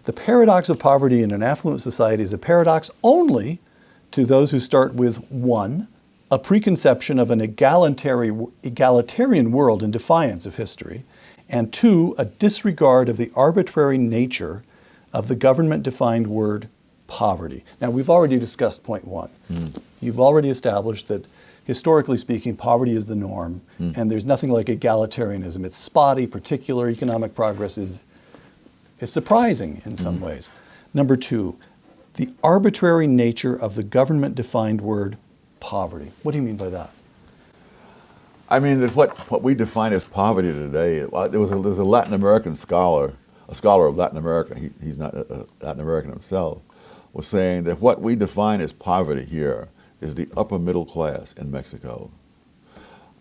The paradox of poverty in an affluent society is a paradox only to those who start with 1, a preconception of an egalitarian world in defiance of history, and 2, a disregard of the arbitrary nature of the government-defined word poverty. Now, we've already discussed point 1. You've already established that, historically speaking, poverty is the norm, and there's nothing like egalitarianism. It's spotty, particular economic progress is surprising in some ways. Number 2, the arbitrary nature of the government-defined word poverty. What do you mean by that? I mean that what we define as poverty today, there's a Latin American scholar, a scholar of Latin America, he's not Latin American himself, was saying that what we define as poverty here is the upper middle class in Mexico.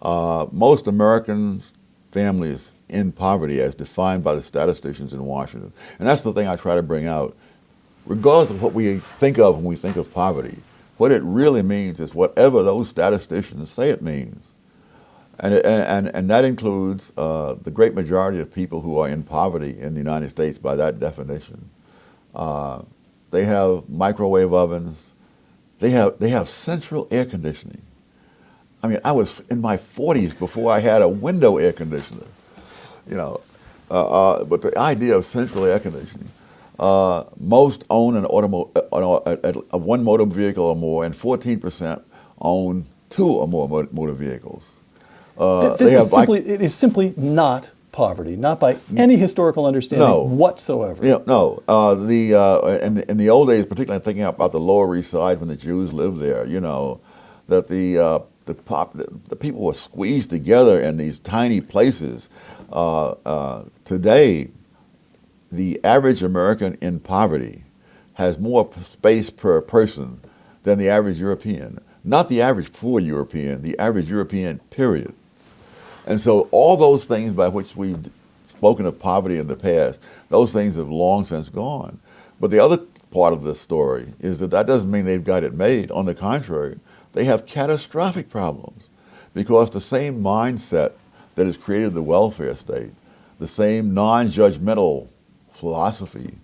Most American families in poverty as defined by the statisticians in Washington, and that's the thing I try to bring out, regardless of what we think of when we think of poverty, what it really means is whatever those statisticians say it means. And that includes the great majority of people who are in poverty in the United States by that definition. They have microwave ovens. They have central air conditioning. I mean, I was in my 40s before I had a window air conditioner, you know. But the idea of central air conditioning. Most own one motor vehicle or more, and 14% own 2 or more motor vehicles. It is simply not poverty, not by any historical understanding whatsoever. Yeah, no. In the old days, particularly thinking about the Lower East Side when the Jews lived there, you know, that the people were squeezed together in these tiny places. Today, the average American in poverty has more space per person than the average European. Not the average poor European, the average European, period. And so all those things by which we've spoken of poverty in the past, those things have long since gone. But the other part of this story is that doesn't mean they've got it made. On the contrary, they have catastrophic problems because the same mindset that has created the welfare state, the same non-judgmental philosophy,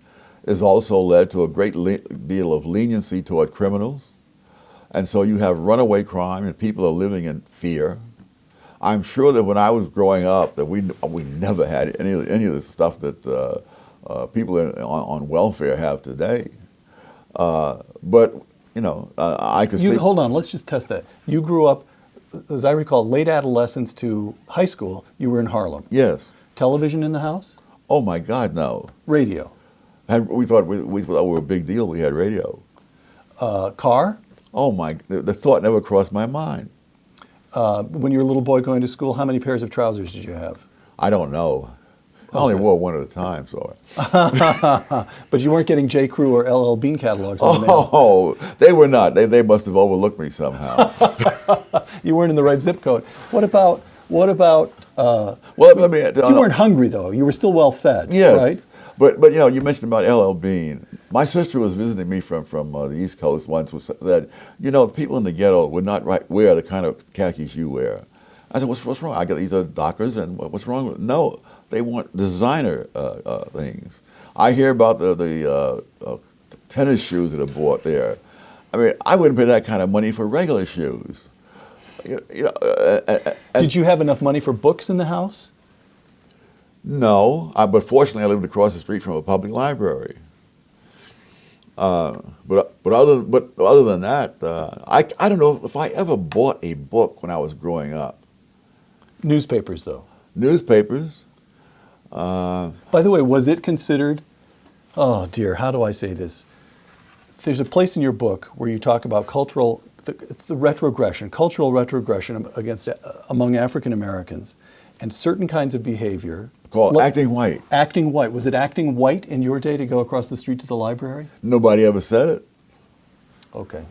has also led to a great deal of leniency toward criminals. And so you have runaway crime and people are living in fear. I'm sure that when I was growing up that we never had any of the stuff that people on welfare have today. But, you know, I could speak. Hold on, let's just test that. You grew up, as I recall, late adolescence to high school, you were in Harlem. Yes. Television in the house? Oh my God, no. Radio? We thought we were a big deal, we had radio. Car? Oh my, the thought never crossed my mind. When you were a little boy going to school, how many pairs of trousers did you have? I don't know. I only wore one at a time, so. But you weren't getting J. Crew or LL Bean catalogs in the mail. Oh, they were not. They must have overlooked me somehow. You weren't in the right zip code. What about? Well, let me. You weren't hungry though. You were still well fed. Yes. Right. But you know, you mentioned about LL Bean. My sister was visiting me from the East Coast once. Said, you know, people in the ghetto would not wear the kind of khakis you wear. I said, what's wrong? I get these are Dockers, and what's wrong with? No, they want designer things. I hear about the tennis shoes that are bought there. I mean, I wouldn't pay that kind of money for regular shoes. Did you have enough money for books in the house? No, but fortunately, I lived across the street from a public library. But other than that, I don't know if I ever bought a book when I was growing up. Newspapers, though. Newspapers. By the way, was it considered? Oh dear, how do I say this? There's a place in your book where you talk about cultural retrogression among African Americans, and certain kinds of behavior. Called acting white. Acting white. Was it acting white in your day to go across the street to the library? Nobody ever said it. Okay.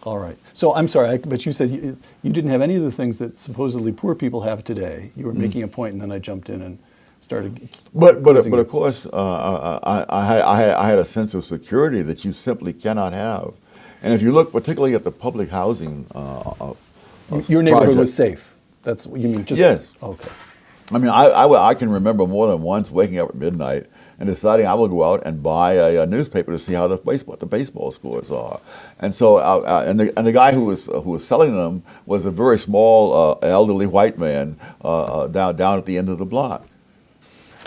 All right. So I'm sorry, but you said you didn't have any of the things that supposedly poor people have today. You were making a point, and then I jumped in and started. But of course, I had a sense of security that you simply cannot have. And if you look particularly at the public housing, your neighborhood was safe. That's what you mean. Yes. Okay. I mean, I can remember more than once waking up at midnight and deciding I will go out and buy a newspaper to see how what the baseball scores are. And so, and the guy who was selling them was a very small, elderly white man down at the end of the block.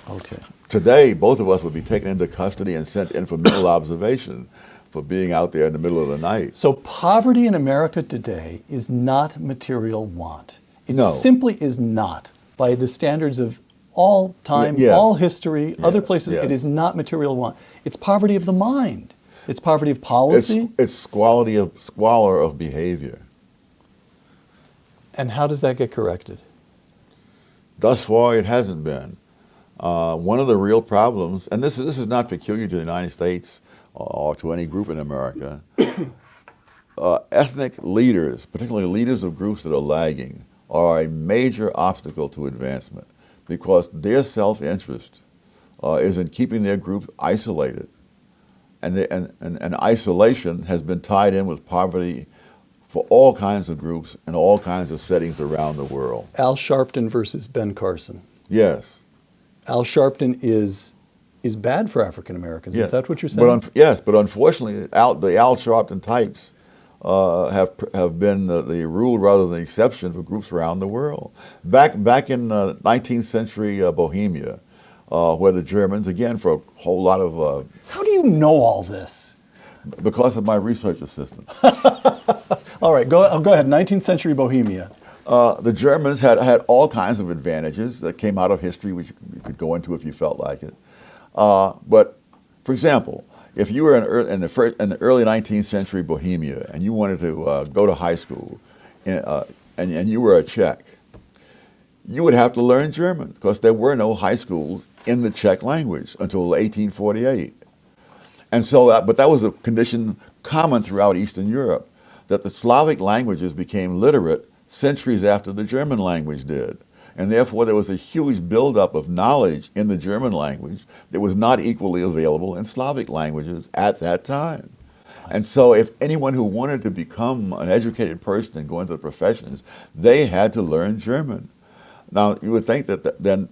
Okay. Today, both of us would be taken into custody and sent in for mental observation for being out there in the middle of the night. So poverty in America today is not material want. It No. simply is not, by the standards of all time, Yeah. all history, Yeah. other places. Yeah. It is not material want. It's poverty of the mind. It's poverty of policy. It's squalor of behavior. And how does that get corrected? Thus far, it hasn't been. One of the real problems, and this is not peculiar to the United States or to any group in America, ethnic leaders, particularly leaders of groups that are lagging, are a major obstacle to advancement because their self-interest is in keeping their group isolated. And isolation has been tied in with poverty for all kinds of groups and all kinds of settings around the world. Al Sharpton versus Ben Carson. Yes. Al Sharpton is bad for African Americans. Yeah. Is that what you're saying? Yes, but unfortunately, the Al Sharpton types have been the rule rather than the exception for groups around the world. Back in 19th century Bohemia, where the Germans, again, for a whole lot of... How do you know all this? Because of my research assistants. All right, go ahead. 19th century Bohemia. The Germans had all kinds of advantages that came out of history, which you could go into if you felt like it. But, for example, if you were in the early 19th century Bohemia and you wanted to go to high school and you were a Czech, you would have to learn German because there were no high schools in the Czech language until 1848. And so, but that was a condition common throughout Eastern Europe, that the Slavic languages became literate centuries after the German language did. And therefore, there was a huge buildup of knowledge in the German language that was not equally available in Slavic languages at that time. And so if anyone who wanted to become an educated person and go into the professions, they had to learn German. Now, you would think that the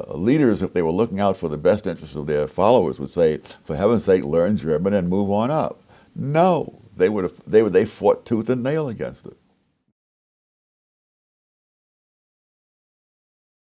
leaders, if they were looking out for the best interests of their followers, would say, for heaven's sake, learn German and move on up. No, they fought tooth and nail against it.